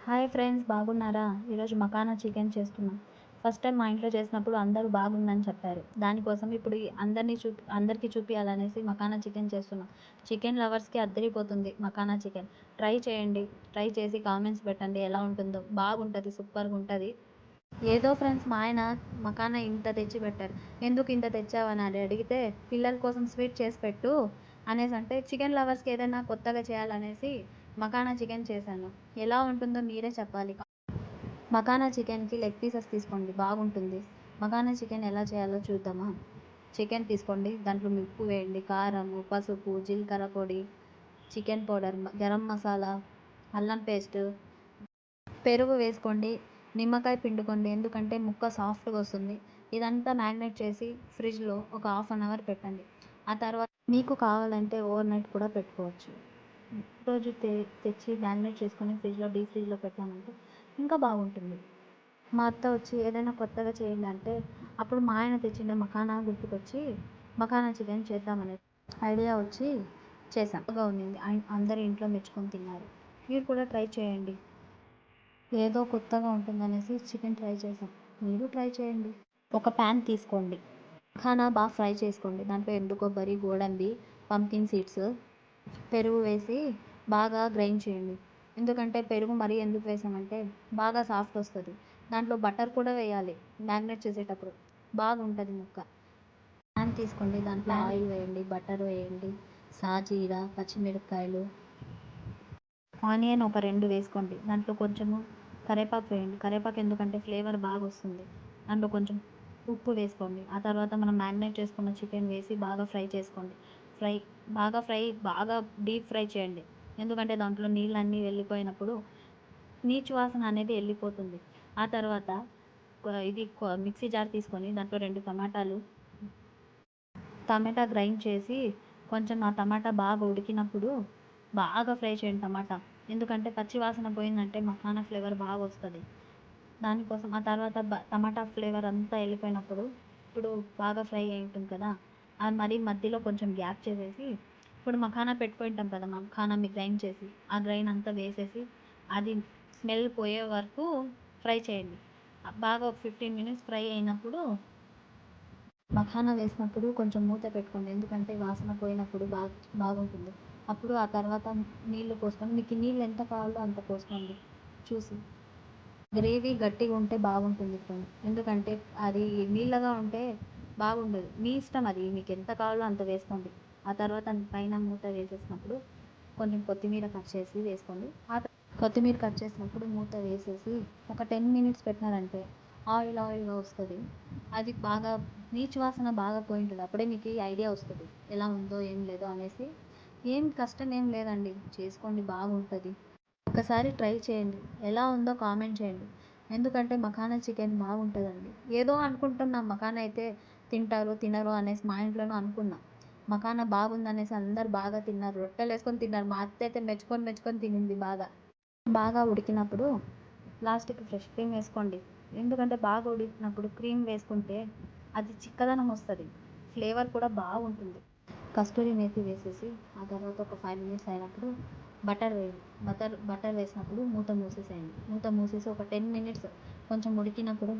Hi friends, బాగున్నారా? ఈరోజు makhana chicken చేస్తున్నాం. ఫస్ట్ టైం మా ఇంట్లో చేసినప్పుడు అందరూ బాగుందని చెప్పారు. దానికోసం ఇప్పుడు అందరికీ చూపించాలనేసి మకానా చికెన్ చేస్తున్నాం. చికెన్ లవర్స్కి అద్దరిపోతుంది మకానా చికెన్. ట్రై చేయండి. ట్రై చేసి కామెంట్స్ పెట్టండి ఎలా ఉంటుందో. బాగుంటుంది, సూపర్గా ఉంటుంది. ఏదో ఫ్రెండ్స్, మా ఆయన మకానా ఇంత తెచ్చి పెట్టారు. ఎందుకు ఇంత తెచ్చావని అడిగితే, పిల్లల కోసం స్వీట్ చేసి పెట్టు అనేసి అంటే, చికెన్ లవర్స్కి ఏదైనా కొత్తగా చేయాలనేసి మకానా చికెన్ చేశాను. ఎలా ఉంటుందో మీరే చెప్పాలి. మకానా చికెన్కి లెగ్ పీసెస్ తీసుకోండి, బాగుంటుంది. మకానా చికెన్ ఎలా చేయాలో చూద్దామా? చికెన్ తీసుకోండి, దాంట్లో ఉప్పు వేయండి, కారము, పసుపు, జీలకర్ర పొడి, చికెన్ పౌడర్, గరం మసాలా, అల్లం పేస్ట్, పెరుగు వేసుకోండి, నిమ్మకాయ పిండుకోండి, ఎందుకంటే ముక్క సాఫ్ట్గా వస్తుంది. ఇదంతా మ్యారినేట్ చేసి ఫ్రిడ్జ్లో ఒక హాఫ్ అన్ అవర్ పెట్టండి. ఆ తర్వాత మీకు కావాలంటే ఓవర్ నైట్ కూడా పెట్టుకోవచ్చు. రోజు తెచ్చి మ్యారినేట్ చేసుకొని డీప్ ఫ్రిడ్జ్లో పెట్టామంటే ఇంకా బాగుంటుంది. మా అత్త వచ్చి ఏదైనా కొత్తగా చేయండి అంటే, అప్పుడు మా ఆయన తెచ్చిన మకానా గుర్తుకొచ్చి మకానా చికెన్ చేద్దామనే ఐడియా వచ్చి చేశాం. బాగా ఉన్నింది, అందరి ఇంట్లో మెచ్చుకొని తిన్నారు. మీరు కూడా ట్రై చేయండి. ఏదో కొత్తగా ఉంటుందనేసి చికెన్ ట్రై చేసాం. మీరు ట్రై చేయండి. ఒక ప్యాన్ తీసుకోండి, మఖానా బాగా ఫ్రై చేసుకోండి. దాంట్లో ఎండు కొబ్బరి, గోడంబి, పంకిన్ సీడ్స్, పెరుగు వేసి బాగా గ్రైండ్ చేయండి. ఎందుకంటే పెరుగు మరీ ఎందుకు వేసామంటే బాగా సాఫ్ట్ వస్తుంది. దాంట్లో బటర్ కూడా వేయాలి మ్యారినేట్ చేసేటప్పుడు, బాగుంటుంది ముక్క. ప్యాన్ తీసుకోండి, దాంట్లో ఆయిల్ వేయండి, బటర్ వేయండి, సాజీరా, పచ్చిమిరపకాయలు, ఆనియన్ ఒక 2 వేసుకోండి. దాంట్లో కొంచెము కరివేపాకు వేయండి. కరివేపాకు ఎందుకంటే ఫ్లేవర్ బాగా వస్తుంది. దాంట్లో కొంచెం ఉప్పు వేసుకోండి. ఆ తర్వాత మనం మ్యారినేట్ చేసుకున్న చికెన్ వేసి బాగా ఫ్రై చేసుకోండి. బాగా డీప్ ఫ్రై చేయండి. ఎందుకంటే దాంట్లో నీళ్ళన్నీ వెళ్ళిపోయినప్పుడు నీచు వాసన అనేది వెళ్ళిపోతుంది. ఆ తర్వాత మిక్సీ జార్ తీసుకొని దాంట్లో 2 టమాటా గ్రైండ్ చేసి కొంచెం ఆ టమాటా బాగా ఉడికినప్పుడు బాగా ఫ్రై చేయండి టమాటా. ఎందుకంటే పచ్చి వాసన పోయిందంటే మఖానా ఫ్లేవర్ బాగా వస్తుంది. దానికోసం ఆ తర్వాత టమాటా ఫ్లేవర్ అంతా వెళ్ళిపోయినప్పుడు ఇప్పుడు బాగా ఫ్రై అయి ఉంటుంది కదా, అది మరీ మధ్యలో కొంచెం గ్యాప్ చేసేసి ఇప్పుడు మఖానా పెట్టుకొని ఉంటాం కదా, మఖానా గ్రైండ్ చేసి ఆ గ్రైండ్ అంతా వేసేసి అది స్మెల్ పోయే వరకు ఫ్రై చేయండి. బాగా 15 మినిట్స్ ఫ్రై అయినప్పుడు మఖానా వేసినప్పుడు కొంచెం మూత పెట్టుకోండి. ఎందుకంటే వాసన పోయినప్పుడు బాగుంటుంది. అప్పుడు ఆ తర్వాత నీళ్లు పోసుకొని, మీకు నీళ్ళు ఎంత కావాలో అంత పోసుకోండి చూసి. గ్రేవీ గట్టిగా ఉంటే బాగుంటుంది ఫ్రెండ్స్, ఎందుకంటే అది నీళ్ళగా ఉంటే బాగుండదు. మీ ఇష్టం, అది మీకు ఎంత కావాలో అంత వేసుకోండి. ఆ తర్వాత పైన మూత వేసేసినప్పుడు కొంచెం కొత్తిమీర కట్ చేసి వేసుకోండి. కొత్తిమీర కట్ చేసినప్పుడు మూత వేసేసి ఒక 10 మినిట్స్ పెట్టినారంటే ఆయిల్గా వస్తుంది. అది బాగా నీచు వాసన బాగా పోయి ఉంటుంది. అప్పుడే మీకు ఐడియా వస్తుంది ఎలా ఉందో ఏం లేదో అనేసి. ఏం కష్టం ఏం లేదండి, చేసుకోండి, బాగుంటుంది. ఒకసారి ట్రై చేయండి, ఎలా ఉందో కామెంట్ చేయండి. ఎందుకంటే మఖానా చికెన్ బాగుంటుందండి. ఏదో అనుకుంటున్నాం మఖానా అయితే తింటారో తినరో అనేసి మా ఇంట్లోనూ అనుకున్నాం. మఖానా బాగుందనేసి అందరు బాగా తిన్నారు, రొట్టెలు వేసుకొని తిన్నారు. మా అత్త అయితే మెచ్చుకొని తినింది. బాగా ఉడికినప్పుడు లాస్ట్కి ఫ్రెష్ క్రీమ్ వేసుకోండి. ఎందుకంటే బాగా ఉడికినప్పుడు క్రీమ్ వేసుకుంటే అది చిక్కదనం వస్తుంది, ఫ్లేవర్ కూడా బాగుంటుంది. కస్తూరి మేతి వేసేసి ఆ తర్వాత ఒక 5 మినిట్స్ అయినప్పుడు బటర్ వేయండి. బటర్ వేసినప్పుడు మూత మూసేసి ఒక 10 మినిట్స్ కొంచెం ఉడికినప్పుడు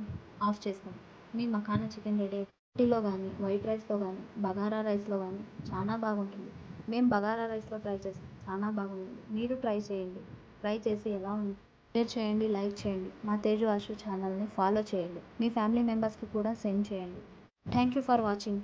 ఆఫ్ చేసుకోండి. మీ మఖానా చికెన్ రెడీ. రోటీలో కానీ, వైట్ రైస్లో కానీ, బగారా రైస్లో కానీ చాలా బాగుంటుంది. మేము బగారా రైస్లో ట్రై చేసాం, చాలా బాగుంటుంది. మీరు ట్రై చేయండి. ట్రై చేసి ఎలా ఉంది షేర్ చేయండి, లైక్ చేయండి. మా తేజు ఆశు ఛానల్ని ఫాలో చేయండి. మీ ఫ్యామిలీ మెంబర్స్కి కూడా సెండ్ చేయండి. Thank you for watching.